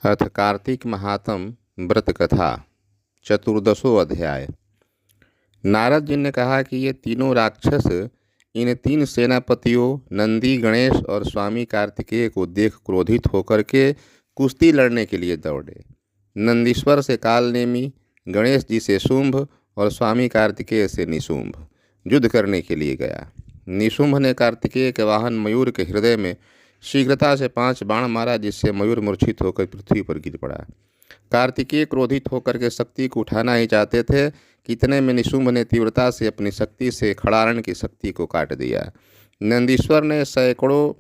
अथ कार्तिक महात्म व्रत कथा चतुर्दशो अध्याय। नारद जी ने कहा कि ये तीनों राक्षस इन तीन सेनापतियों नंदी, गणेश और स्वामी कार्तिकेय को देख क्रोधित होकर के कुश्ती लड़ने के लिए दौड़े। नंदीश्वर से कालनेमी, गणेश जी से शुंभ और स्वामी कार्तिकेय से निशुंभ युद्ध करने के लिए गया। निशुंभ ने कार्तिकेय के वाहन मयूर के हृदय में शीघ्रता से 5 बाण मारा, जिससे मयूर मूर्छित होकर पृथ्वी पर गिर पड़ा। कार्तिकेय क्रोधित होकर के शक्ति को उठाना ही चाहते थे कि इतने में निशुंभ ने तीव्रता से अपनी शक्ति से खड़ारण की शक्ति को काट दिया। नंदीश्वर ने सैकड़ों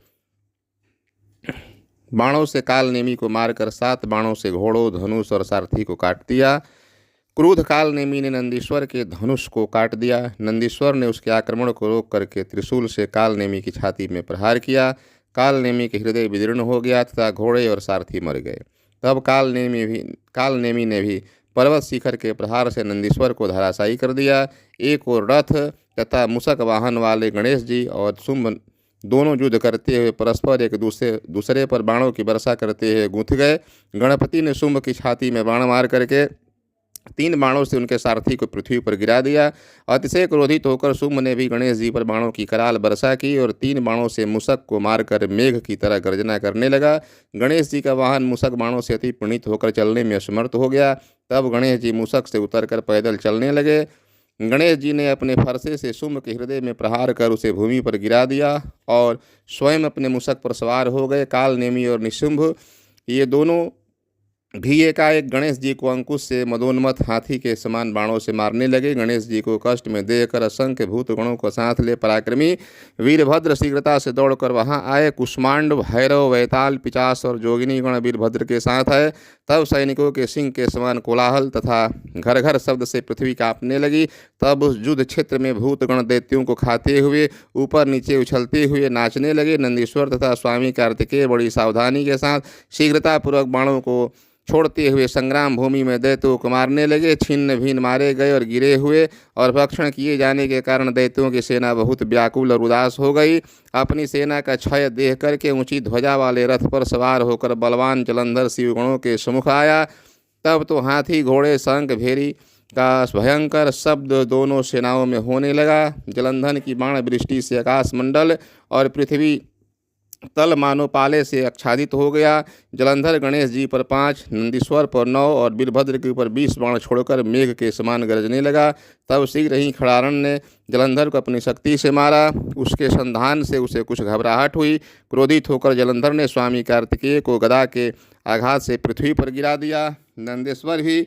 बाणों से कालनेमी को मारकर 7 बाणों से घोड़ों, धनुष और सारथी को काट दिया। क्रुद्ध कालनेमी ने नंदीश्वर के धनुष को काट दिया। नंदीश्वर ने उसके आक्रमण को रोक करके त्रिशूल से कालनेमी की छाती में प्रहार किया। कालनेमी के हृदय विदीर्ण हो गया तथा घोड़े और सारथी मर गए। तब कालनेमी ने भी पर्वत शिखर के प्रहार से नंदीश्वर को धराशायी कर दिया। एक और रथ तथा मूषक वाहन वाले गणेश जी और शुंभ दोनों युद्ध करते हुए परस्पर एक दूसरे पर बाणों की वर्षा करते हुए गूंथ गए। गणपति ने शुंभ की छाती में बाण मार करके 3 बाणों से उनके सारथी को पृथ्वी पर गिरा दिया। अतिशय क्रोधित होकर शुंभ ने भी गणेश जी पर बाणों की कराल वर्षा की और 3 बाणों से मूषक को मारकर मेघ की तरह गर्जना करने लगा। गणेश जी का वाहन मूषक बाणों से अति प्रणीत होकर चलने में असमर्थ हो गया। तब गणेश जी मूषक से उतरकर पैदल चलने लगे। गणेश जी ने अपने फरसे से शुंभ के हृदय में प्रहार कर उसे भूमि पर गिरा दिया और स्वयं अपने मूषक पर सवार हो गए। कालनेमी और निशुंभ ये दोनों भी एकाएक गणेश जी को अंकुश से मदोन्मत्त हाथी के समान बाणों से मारने लगे। गणेश जी को कष्ट में देकर असंख्य भूत गणों को साथ ले पराक्रमी वीरभद्र शीघ्रता से दौड़कर वहां आए। कुष्मांड, भैरव, वैताल, पिचास और जोगिनी गण वीरभद्र के साथ आए। तब सैनिकों के सिंह के समान कोलाहल तथा घर घर शब्द से पृथ्वी कांपने लगी। तब उस युद्ध क्षेत्र में भूत गण दैत्यों को खाते हुए ऊपर नीचे उछलते हुए नाचने लगे। नंदीश्वर तथा स्वामी कार्तिकेय बड़ी सावधानी के साथ शीघ्रतापूर्वक बाणों को छोड़ते हुए संग्राम भूमि में दैत्यों को मारने लगे। छिन्न भिन्न मारे गए और गिरे हुए और भक्षण किए जाने के कारण दैत्यों की सेना बहुत व्याकुल और उदास हो गई। अपनी सेना का क्षय देख करके ऊंची ध्वजा वाले रथ पर सवार होकर बलवान जलंधर शिवगणों के सम्मुख आया। तब तो हाथी, घोड़े, शंख, भेरी का भयंकर शब्द दोनों सेनाओं में होने लगा। जलंधर की बाण वृष्टि से आकाश मंडल और पृथ्वी तल मानो पाले से आच्छादित हो गया। जलंधर गणेश जी पर 5, नंदीश्वर पर 9 और वीरभद्र के ऊपर 20 बाण छोड़कर मेघ के समान गरजने लगा। तब शीघ्र ही खड़ारण ने जलंधर को अपनी शक्ति से मारा। उसके संधान से उसे कुछ घबराहट हुई। क्रोधित होकर जलंधर ने स्वामी कार्तिकेय को गदा के आघात से पृथ्वी पर गिरा दिया। नंदेश्वर भी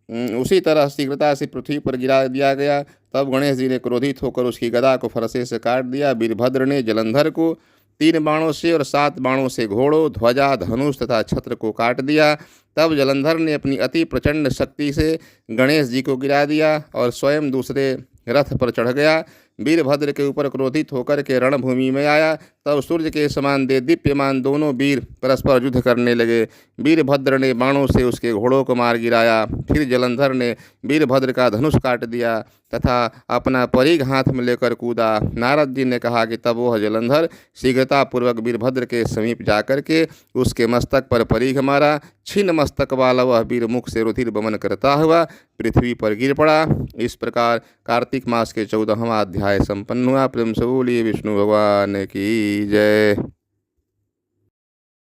उसी तरह शीघ्रता से पृथ्वी पर गिरा दिया गया। तब गणेश जी ने क्रोधित होकर उसकी गदा को फरसे से काट दिया। वीरभद्र ने जलंधर को 3 बाणों से और 7 बाणों से घोड़ों, ध्वजा, धनुष तथा छत्र को काट दिया। तब जलंधर ने अपनी अति प्रचंड शक्ति से गणेश जी को गिरा दिया और स्वयं दूसरे रथ पर चढ़ गया। वीरभद्र के ऊपर क्रोधित होकर के रणभूमि में आया। तब सूर्य के समान दीप्यमान दोनों वीर परस्पर युद्ध करने लगे। वीरभद्र ने बाणों से उसके घोड़ों को मार गिराया। फिर जलंधर ने वीरभद्र का धनुष काट दिया तथा अपना परिघ हाथ में लेकर कूदा। नारद जी ने कहा कि तब वह जलंधर शीघ्रतापूर्वक वीरभद्र के समीप जाकर के उसके मस्तक पर परिघ मारा। छिन्न मस्तक वाला वह वीर मुख से रुधिर बमन करता हुआ पृथ्वी पर गिर पड़ा। इस प्रकार कार्तिक मास के 14वां अध्याय संपन्न हुआ। प्रेम से बोलिए विष्णु भगवान की जय।